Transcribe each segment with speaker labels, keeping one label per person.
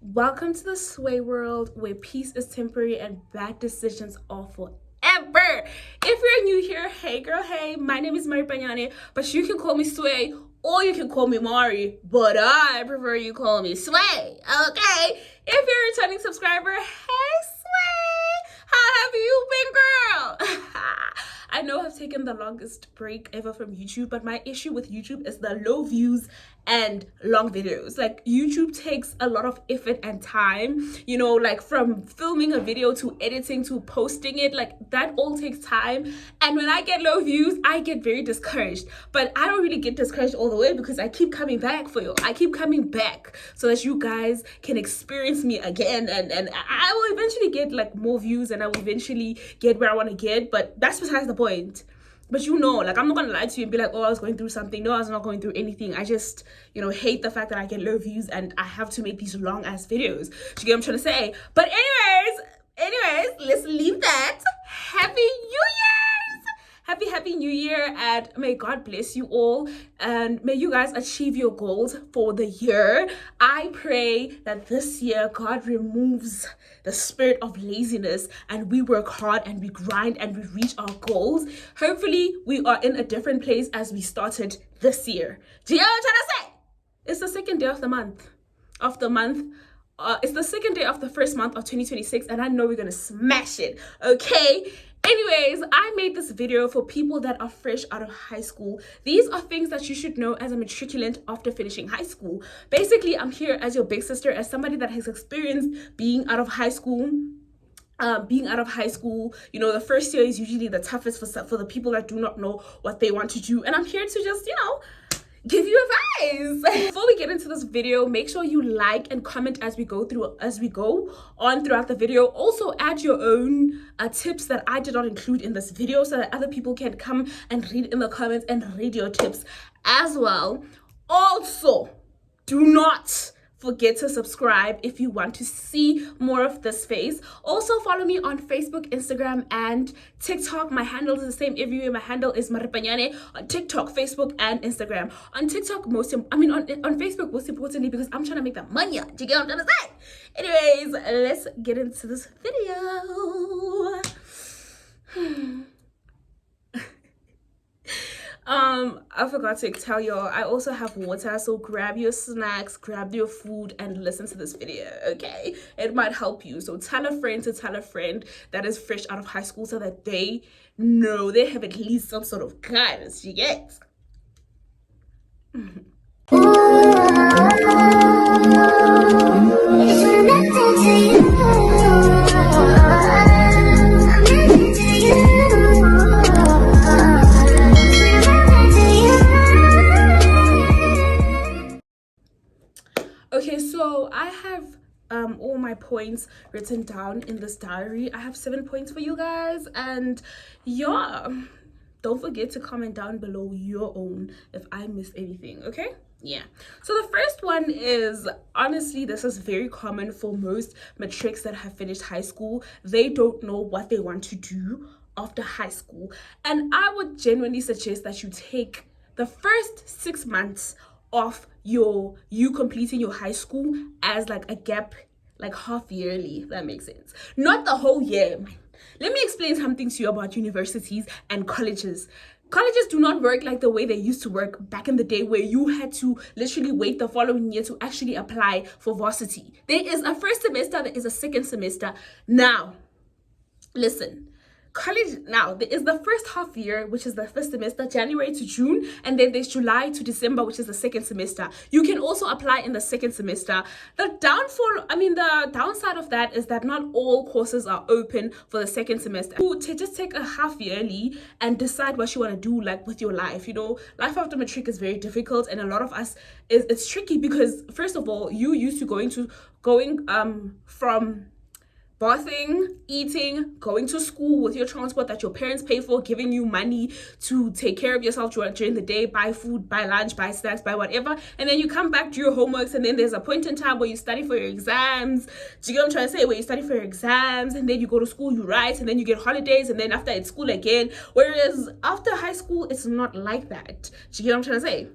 Speaker 1: Welcome to the sway world where peace is temporary and bad decisions are forever. If you're new here, hey girl, hey, my name is Matric, but you can call me Sway or you can call me Mari, but I prefer you call me Sway, okay? If you're a returning subscriber, hey Sway, how have you been, girl? I know I've taken the longest break ever from YouTube, but my issue with YouTube is the low views and long videos. Like, YouTube takes a lot of effort and time, like from filming a video to editing to posting it, like that all takes time. And when I get low views, I get very discouraged. But I don't really get discouraged all the way because I keep coming back for you. I keep coming back so that you guys can experience me again, and I will eventually get like more views and I will eventually get where I want to get, but that's besides the point. But like, I'm not gonna lie to you and be like, oh, I was going through something. No, I was not going through anything. I just, hate the fact that I get low views and I have to make these long ass videos. Do you get what I'm trying to say? But anyways, let's leave that. Happy New Year's! Happy New Year, and may God bless you all, and may you guys achieve your goals for the year. I pray that this year God removes the spirit of laziness and we work hard and we grind and we reach our goals. Hopefully we are in a different place as we started this year. Do you know what I'm trying to say? It's the second day of the month. It's the second day of the first month of 2026, and I know we're gonna smash it, okay? Anyways, I made this video for people that are fresh out of high school. These are things that you should know as a matriculant after finishing high school. Basically, I'm here as your big sister, as somebody that has experienced being out of high school. The first year is usually the toughest for the people that do not know what they want to do. And I'm here to just, give you advice. Before we get into this video, make sure you like and comment as we go on throughout the video. Also add your own tips that I did not include in this video so that other people can come and read in the comments and read your tips as well. Also, do not forget to subscribe if you want to see more of this face. Also follow me on Facebook, Instagram, and TikTok. My handle is the same everywhere. My handle is Maripanyane on TikTok, Facebook, and Instagram. On TikTok, on Facebook, most importantly, because I'm trying to make that money. Do you get what I'm trying to say? Anyways, let's get into this video. I forgot to tell y'all, I also have water, so grab your snacks, grab your food, and listen to this video, okay? It might help you. So tell a friend to tell a friend that is fresh out of high school so that they know they have at least some sort of guidance, you get? Okay, so I have all my points written down in this diary. I have 7 points for you guys, and yeah, don't forget to comment down below your own if I missed anything, okay? Yeah, so the first one is, honestly, this is very common for most matrics that have finished high school. They don't know what they want to do after high school, and I would genuinely suggest that you take the first 6 months of you completing your high school as like a gap, like half yearly, if that makes sense. Not the whole year. Let me explain something to you about universities and colleges. Colleges do not work like the way they used to work back in the day, where you had to literally wait the following year to actually apply for varsity. There is a first semester, there is a second semester. Now, listen. College now, there is the first half year, which is the first semester, January to June, and then there's July to December, which is the second semester. You can also apply in the second semester. The downside of that is that not all courses are open for the second semester. To just take a half yearly and decide what you want to do, like with your life. Life after matric is very difficult, and a lot of us it's tricky because, first of all, you used to going from bathing, eating, going to school with your transport that your parents pay for, giving you money to take care of yourself during the day, buy food, buy lunch, buy snacks, buy whatever. And then you come back, do your homeworks, and then there's a point in time where you study for your exams. Do you get what I'm trying to say? Where you study for your exams, and then you go to school, you write, and then you get holidays, and then after it's school again. Whereas after high school, it's not like that. Do you get what I'm trying to say?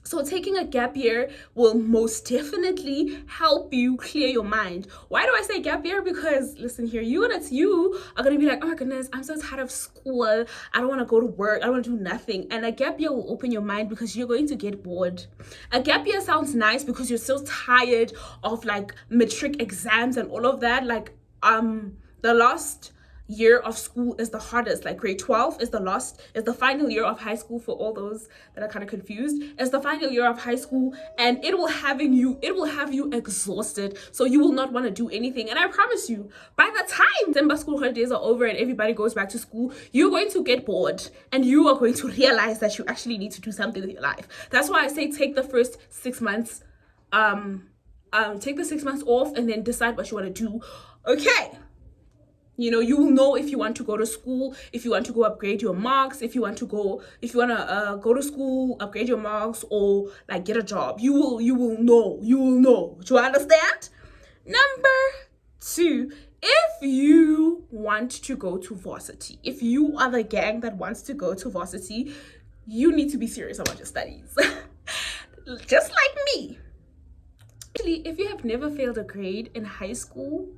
Speaker 1: So taking a gap year will most definitely help you clear your mind. Why do I say gap year? Because listen here, you are gonna be like, oh my goodness, I'm so tired of school. I don't want to go to work. I don't want to do nothing. And a gap year will open your mind because you're going to get bored. A gap year sounds nice because you're so tired of like matric exams and all of that. Like the last year of school is the hardest. Like grade 12 is the final year of high school. For all those that are kind of confused, it's the final year of high school, and it will have you exhausted, so you will not want to do anything. And I promise you, by the time December school holidays are over and everybody goes back to school, you're going to get bored and you are going to realize that you actually need to do something with your life. That's why I say take the first 6 months, take the 6 months off and then decide what you want to do. Okay, you know, you will know if you want to go to school, if you want to go upgrade your marks, if you want to go to school, upgrade your marks, or like get a job. You will know. Do you understand? Number 2, if you want to go to Varsity, if you are the gang that wants to go to Varsity, you need to be serious about your studies. Just like me. Actually, if you have never failed a grade in high school,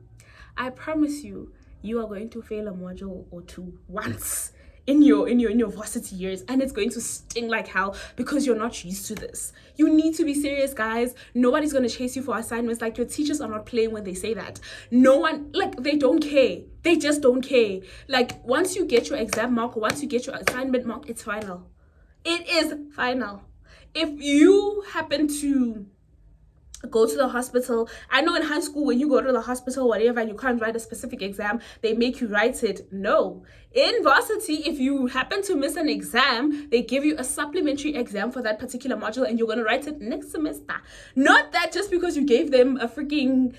Speaker 1: I promise you, you are going to fail a module or two once in your varsity years, and it's going to sting like hell because you're not used to this. You need to be serious, guys. Nobody's going to chase you for assignments. Like, your teachers are not playing when they say that. No one, like, they don't care. They just don't care. Like, once you get your exam mark or once you get your assignment mark, it's final. It is final. If you happen to go to the hospital, I know in high school when you go to the hospital, whatever, and you can't write a specific exam, they make you write it. No, in varsity, if you happen to miss an exam, they give you a supplementary exam for that particular module, and you're going to write it next semester. Not that just because you gave them a freaking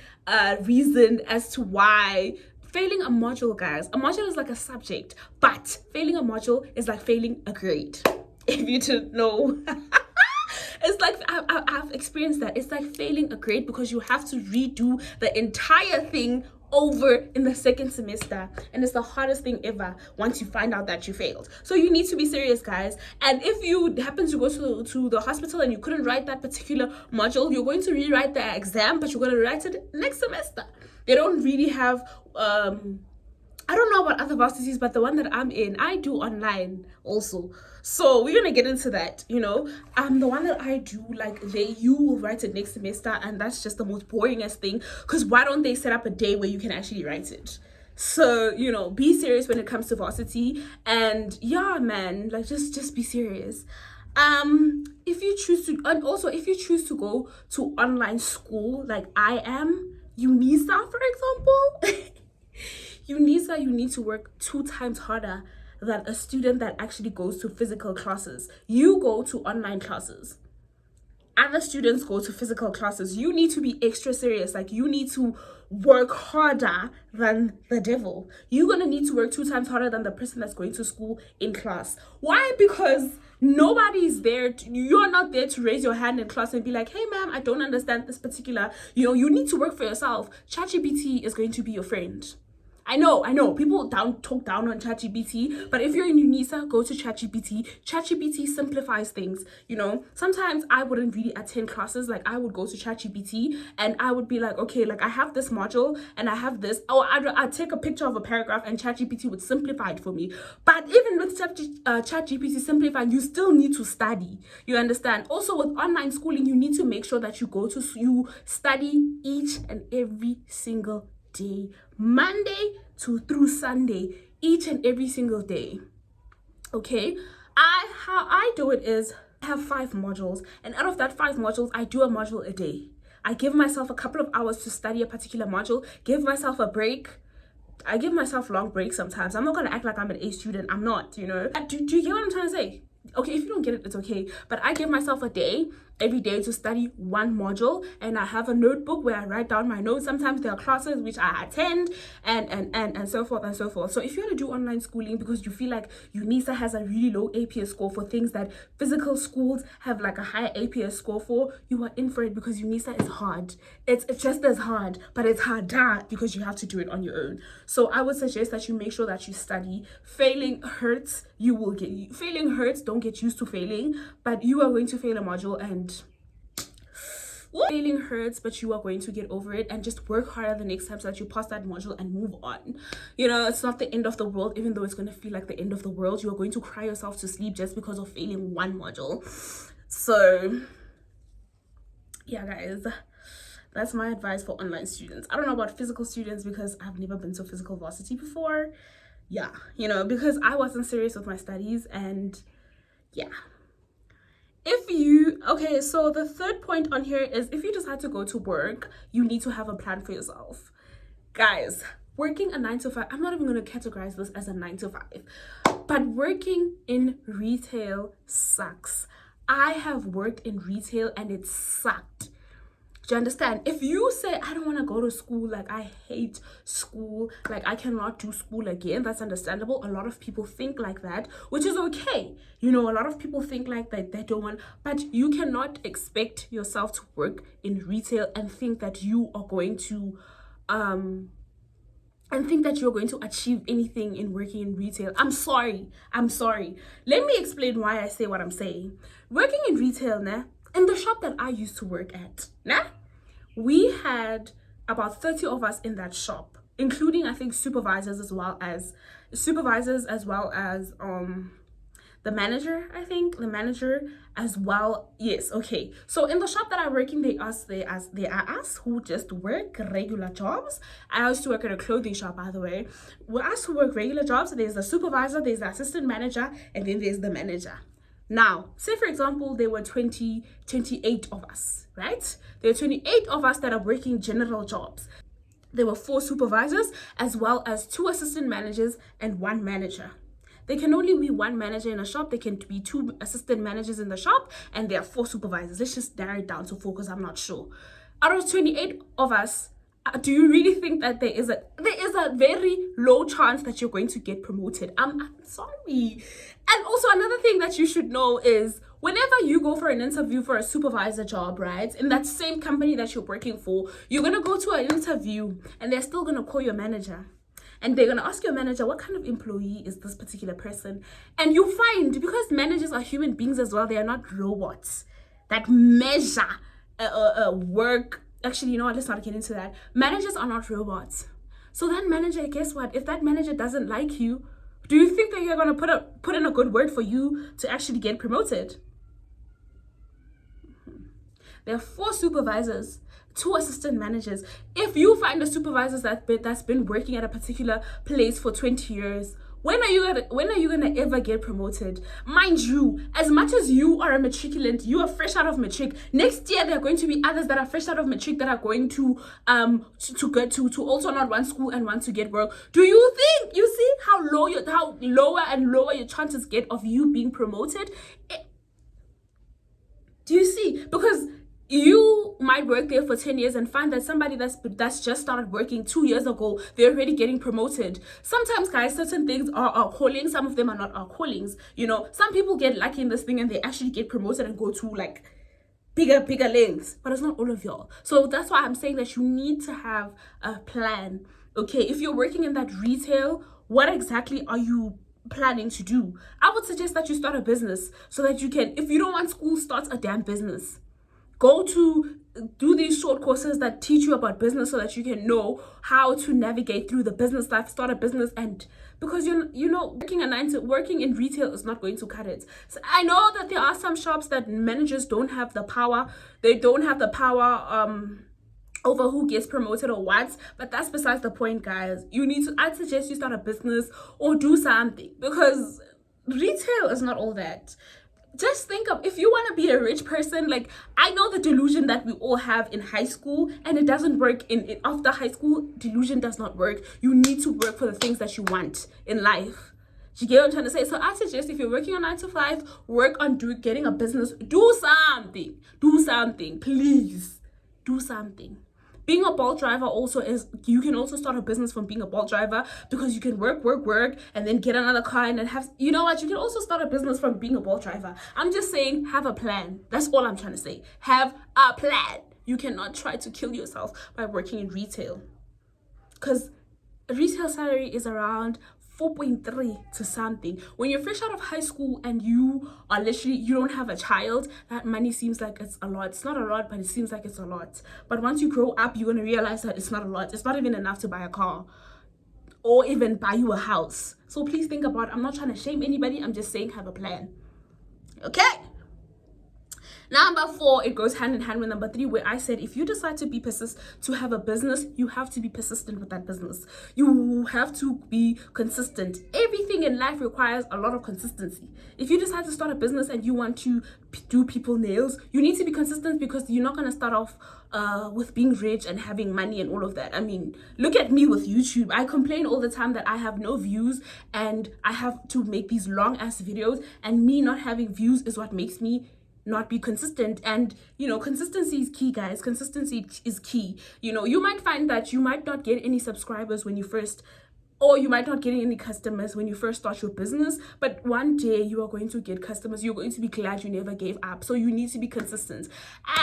Speaker 1: reason as to why. Failing a module, guys, a module is like a subject, but failing a module is like failing a grade, if you didn't know. It's like, I've experienced that. It's like failing a grade because you have to redo the entire thing over in the second semester, and it's the hardest thing ever once you find out that you failed. So you need to be serious, guys. And if you happen to go to the hospital and you couldn't write that particular module, you're going to rewrite the exam, but you're going to write it next semester. They don't really have I don't know about other varsities, but the one that I'm in, I do online also. So we're gonna get into that, you know. The one that I do, like, you will write it next semester, and that's just the most boringest thing, because why don't they set up a day where you can actually write it? So, you know, be serious when it comes to varsity. And yeah, man, like, just be serious. If you choose to, and also if you choose to go to online school like I am, UNISA, for example, UNISA, you need to work 2 times harder than a student that actually goes to physical classes. You go to online classes. Other students go to physical classes. You need to be extra serious. Like, you need to work harder than the devil. You're gonna need to work 2 times harder than the person that's going to school in class. Why? Because nobody's there. You're not there to raise your hand in class and be like, hey ma'am, I don't understand this particular, you need to work for yourself. ChatGPT is going to be your friend. I know, people talk down on ChatGPT, but if you're in UNISA, go to ChatGPT. ChatGPT simplifies things, Sometimes I wouldn't really attend classes. Like, I would go to ChatGPT and I would be like, okay, like, I have this module and I have this. Oh, I'd take a picture of a paragraph and ChatGPT would simplify it for me. But even with ChatGPT simplifying, you still need to study. You understand? Also, with online schooling, you need to make sure that you study each and every single day, Monday through Sunday, each and every single day. Okay, how I do it is I have 5 modules, and out of that 5 modules, I do a module a day. I give myself a couple of hours to study a particular module, give myself a break. I give myself long breaks sometimes. I'm not gonna act like I'm an A student. I'm not, Do you get what I'm trying to say? Okay, if you don't get it, it's okay. But I give myself a day every day to study one module, and I have a notebook where I write down my notes. Sometimes there are classes which I attend, and so forth and so forth. So if you want to do online schooling because you feel like UNISA has a really low APS score for things that physical schools have like a higher APS score for, you are in for it, because UNISA is hard. It's just as hard, but it's harder because you have to do it on your own. So I would suggest that you make sure that you study. Failing hurts. Failing hurts. Don't get used to failing, but you are going to fail a module, and failing hurts, but you are going to get over it, and just work harder the next time so that you pass that module and move on. You know, it's not the end of the world. Even though it's going to feel like the end of the world, you are going to cry yourself to sleep just because of failing one module. So yeah, guys, that's my advice for online students. I don't know about physical students because I've never been to physical varsity before. Yeah, you know, because I wasn't serious with my studies. And yeah, okay, so the third point on here is, if you decide to go to work, you need to have a plan for yourself. Guys, working a 9 to 5, I'm not even going to categorize this as a 9 to 5, but working in retail sucks. I have worked in retail and it sucked. Do you understand? If you say, I don't want to go to school, like I hate school, like I cannot do school again, that's understandable. A lot of people think like that, which is okay. You know, a lot of people think like that, they don't want, but you cannot expect yourself to work in retail and think that you are going to achieve anything in working in retail. I'm sorry. Let me explain why I say what I'm saying. Working in retail, in the shop that I used to work at, we had about 30 of us in that shop, including, I think, supervisors as well as the manager, as well. Yes, okay. So in the shop that I'm working, they are us who just work regular jobs. I used to work at a clothing shop, by the way. We're us who work regular jobs. There's the supervisor, there's the assistant manager, and then there's the manager. Now, say for example, there were 28 of us, right? There are 28 of us that are working general jobs. There were 4 supervisors, as well as 2 assistant managers and 1 manager. There can only be 1 manager in a shop. There can be 2 assistant managers in the shop, and there are 4 supervisors. Let's just narrow it down to 4 because I'm not sure. Out of 28 of us, do you really think that there is a very low chance that you're going to get promoted? I'm sorry. And also, another thing that you should know is, whenever you go for an interview for a supervisor job, right, in that same company that you're working for, you're going to go to an interview and they're still going to call your manager. And they're going to ask your manager, what kind of employee is this particular person? And you find, because managers are human beings as well, they are not robots that measure work. Actually, you know what, let's not get into that. Managers are not robots. So that manager, guess what? If that manager doesn't like you, do you think that you're going to put in a good word for you to actually get promoted? There are 4 supervisors, 2 assistant managers. If you find a supervisor that's been working at a particular place for 20 years, when are you gonna ever get promoted? Mind you, as much as you are a matriculant, you are fresh out of matric. Next year there are going to be others that are fresh out of matric that are going to get to also not want school and want to get work. Do you think, you see how lower and lower your chances get of you being promoted? Do you see? Because you might work there for 10 years and find that somebody that's just started working 2 years ago, they're already getting promoted. Sometimes, guys, certain things are our calling. Some of them are not our callings. You know, some people get lucky in this thing and they actually get promoted and go to like bigger lengths, but it's not all of y'all. So that's why I'm saying that you need to have a plan. Okay, if you're working in that retail, what exactly are you planning to do? I would suggest that you start a business so that you can, if you don't want school, start a damn business. Go to do these short courses that teach you about business so that you can know how to navigate through the business life, start a business. And because you know, working in retail is not going to cut it. So I know that there are some shops that managers don't have the power. They don't have the power over who gets promoted or what, but that's besides the point, guys. I'd suggest you start a business or do something, because retail is not all that. Just think of, if you want to be a rich person, like, I know the delusion that we all have in high school, and it doesn't work in after high school. Delusion does not work. You need to work for the things that you want in life. You get what I'm trying to say? So I suggest if you're working on 9 to 5, work on getting a business. Do something. Do something. Please. Do something. Being a Bolt driver also is, you can also start a business from being a Bolt driver, because you can work, and then get another car and then have, you know what, you can also start a business from being a Bolt driver. I'm just saying, have a plan. That's all I'm trying to say. Have a plan. You cannot try to kill yourself by working in retail, because a retail salary is around 4.3 to something. When you're fresh out of high school and you are literally, you don't have a child, that money seems like it's a lot. It's not a lot, but it seems like it's a lot. But once you grow up, you're going to realize that it's not a lot. It's not even enough to buy a car or even buy you a house. So please think about it. I'm not trying to shame anybody. I'm just saying, have a plan. Okay? Number 4, it goes hand in hand with number 3, where I said if you decide to have a business, you have to be persistent with that business. You have to be consistent. Everything in life requires a lot of consistency. If you decide to start a business and you want to do people nails, you need to be consistent, because you're not going to start off with being rich and having money and all of that. I mean, look at me with YouTube. I complain all the time that I have no views and I have to make these long ass videos, and me not having views is what makes me not be consistent. And you know, consistency is key, guys. Consistency is key. You know, you might find that you might not get any subscribers when you first, or you might not get any customers when you first start your business, but one day you are going to get customers. You're going to be glad you never gave up. So you need to be consistent.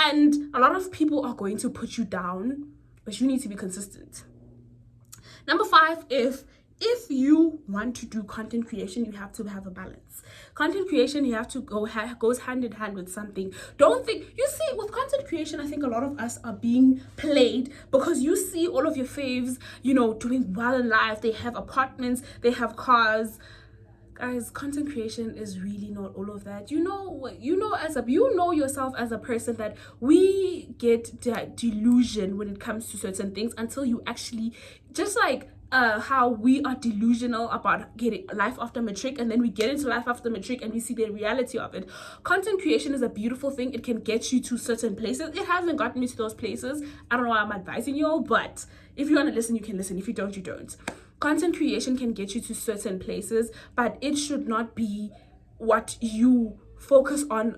Speaker 1: And a lot of people are going to put you down, but you need to be consistent. Number 5, if you want to do content creation, you have to have a balance. Content creation, you have to goes hand in hand with something. Don't think, you see, with content creation, I think a lot of us are being played, because you see all of your faves, you know, doing well in life. They have apartments, they have cars. Guys, content creation is really not all of that. You know yourself as a person, that we get that delusion when it comes to certain things until you actually, just like how we are delusional about getting life after Matric, and then we get into life after Matric and we see the reality of it. Content creation is a beautiful thing. It can get you to certain places. It hasn't gotten me to those places. I don't know why I'm advising you all, but if you want to listen, you can listen. If you don't, you don't. Content creation can get you to certain places, but it should not be what you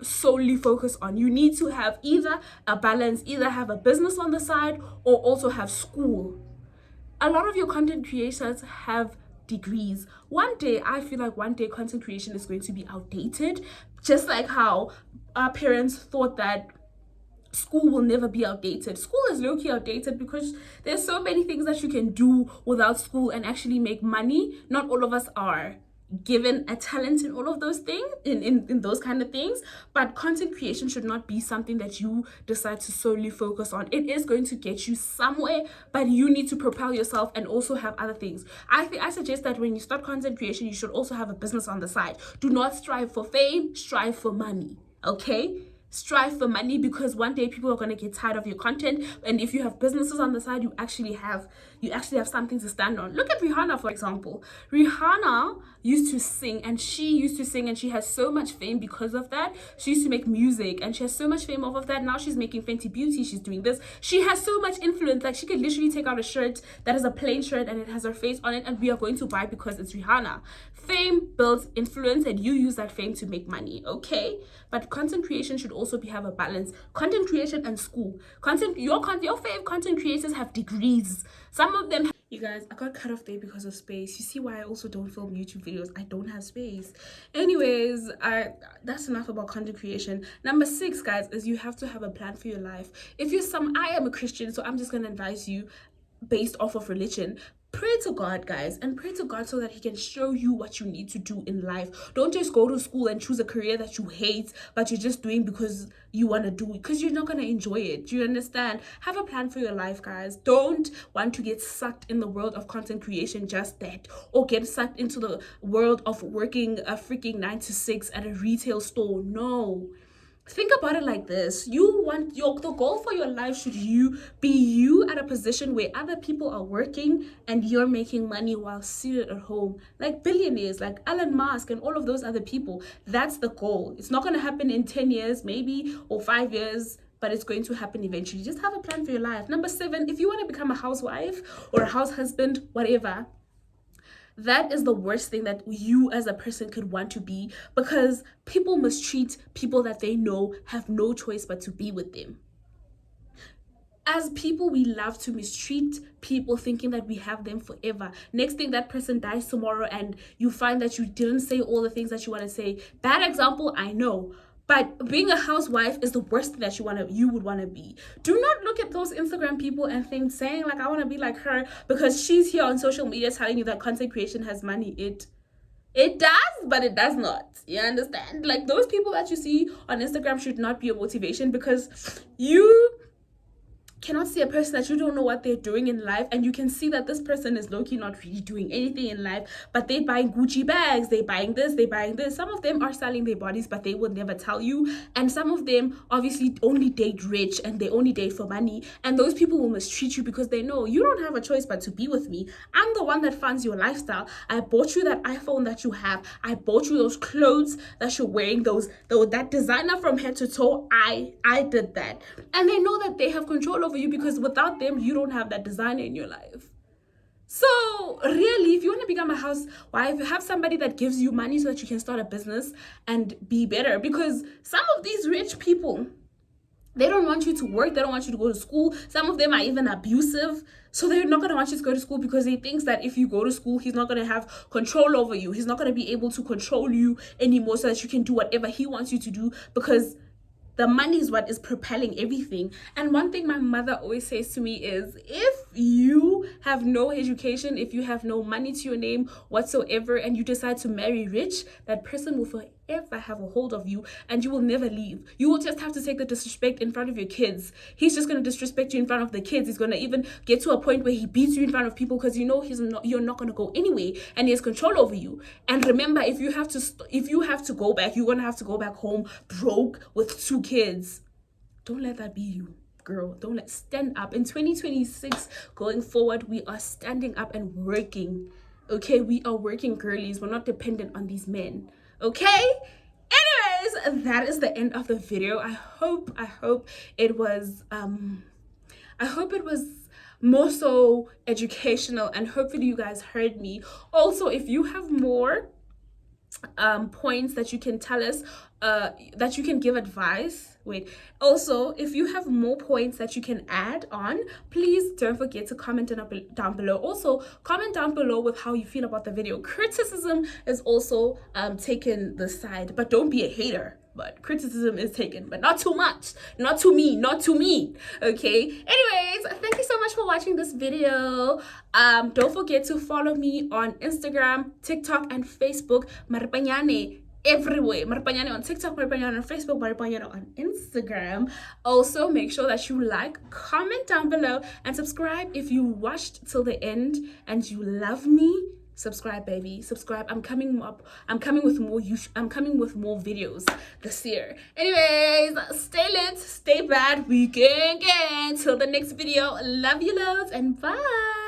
Speaker 1: solely focus on. You need to have either a balance, either have a business on the side or also have school. A lot of your content creators have degrees. One day, I feel like one day content creation is going to be outdated, just like how our parents thought that school will never be outdated. School is low-key outdated, because there's so many things that you can do without school and actually make money. Not all of us are given a talent in all of those things, in those kind of things, but content creation should not be something that you decide to solely focus on. It is going to get you somewhere, but you need to propel yourself and also have other things. I suggest that when you start content creation, you should also have a business on the side. Do not strive for fame, strive for money. Okay, strive for money, because one day people are going to get tired of your content, and if you have businesses on the side, you actually have something to stand on. Look at Rihanna, for example. Rihanna used to sing, and she has so much fame because of that. She used to make music and she has so much fame off of that. Now she's making Fenty Beauty, she's doing this. She has so much influence, like she could literally take out a shirt that is a plain shirt and it has her face on it, and we are going to buy because it's Rihanna. Fame builds influence, and you use that fame to make money, okay? But content creation should also have a balance. Content creation and school. Your fave content creators have degrees. Some of them. You guys, I got cut off there because of space. You see why I also don't film YouTube videos. I don't have space. Anyways, that's enough about content creation. Number 6, guys, is you have to have a plan for your life. I am a Christian, so I'm just gonna advise you based off of religion. Pray to God, guys, and pray to God so that he can show you what you need to do in life. Don't just go to school and choose a career that you hate, but you're just doing because you want to do it, because you're not going to enjoy it. Do you understand? Have a plan for your life, guys. Don't want to get sucked in the world of content creation just that, or get sucked into the world of working a freaking 9 to 6 at a retail store. No. Think about it like this. The goal for your life should be you at a position where other people are working and you're making money while seated at home, like billionaires, like Elon Musk and all of those other people. That's the goal. It's not going to happen in 10 years maybe, or 5 years, but it's going to happen eventually. Just have a plan for your life. Number 7, if you want to become a housewife or a house husband, whatever, That is the worst thing that you as a person could want to be, because people mistreat people that they know have no choice but to be with them. As people, we love to mistreat people thinking that we have them forever. Next thing, that person dies tomorrow and you find that you didn't say all the things that you want to say. Bad example, I know. But being a housewife is the worst thing that you would want to be. Do not look at those Instagram people and think, saying like, I want to be like her because she's here on social media telling you that content creation has money. It does, but it does not. You understand? Like, those people that you see on Instagram should not be a motivation, because you cannot see a person that you don't know what they're doing in life, and you can see that this person is low-key not really doing anything in life, but they're buying Gucci bags, they're buying this, they're buying this. Some of them are selling their bodies, but they would never tell you. And some of them obviously only date rich and they only date for money, and those people will mistreat you because they know you don't have a choice but to be with me. I'm the one that funds your lifestyle. I bought you that iPhone that you have. I bought you those clothes that you're wearing, that designer from head to toe. I did that. And they know that they have control over you, because without them, you don't have that designer in your life. So really, if you want to become a housewife, have somebody that gives you money so that you can start a business and be better. Because some of these rich people, they don't want you to work. They don't want you to go to school. Some of them are even abusive. So they're not going to want you to go to school, because he thinks that if you go to school, he's not going to have control over you. He's not going to be able to control you anymore so that you can do whatever he wants you to do, because the money is what is propelling everything. And one thing my mother always says to me is, if you have no education, if you have no money to your name whatsoever, and you decide to marry rich, that person will forever have a hold of you and you will never leave. You will just have to take the disrespect in front of your kids. He's just going to disrespect you in front of the kids. He's going to even get to a point where he beats you in front of people, because you know you're not going to go anyway, and he has control over you. And remember, if you have to go back, you're going to have to go back home broke with 2 kids. Don't let that be you, girl. Don't stand up. In 2026 going forward, we are standing up and working. Okay, we are working girlies. We're not dependent on these men. Okay, anyways, that is the end of the video. I hope it was more so educational, and hopefully you guys heard me. Also, if you have more points that you can tell us, that you can give advice. Also, if you have more points that you can add on, please don't forget to comment down below. Also, comment down below with how you feel about the video. Criticism is also taken the side, but don't be a hater. But criticism is taken, but not too much, not too mean, okay? Anyways, thank you so much for watching this video. Don't forget to follow me on Instagram, TikTok, and Facebook. Maripanyane everywhere. Maripanyane on TikTok, Maripanyane on Facebook, Maripanyane on Instagram. Also, make sure that you like, comment down below, and subscribe if you watched till the end and you love me. Subscribe, baby, subscribe. I'm coming with more videos this year. Anyways, stay lit, stay bad, we gang. Till the next video, love you loads, and bye.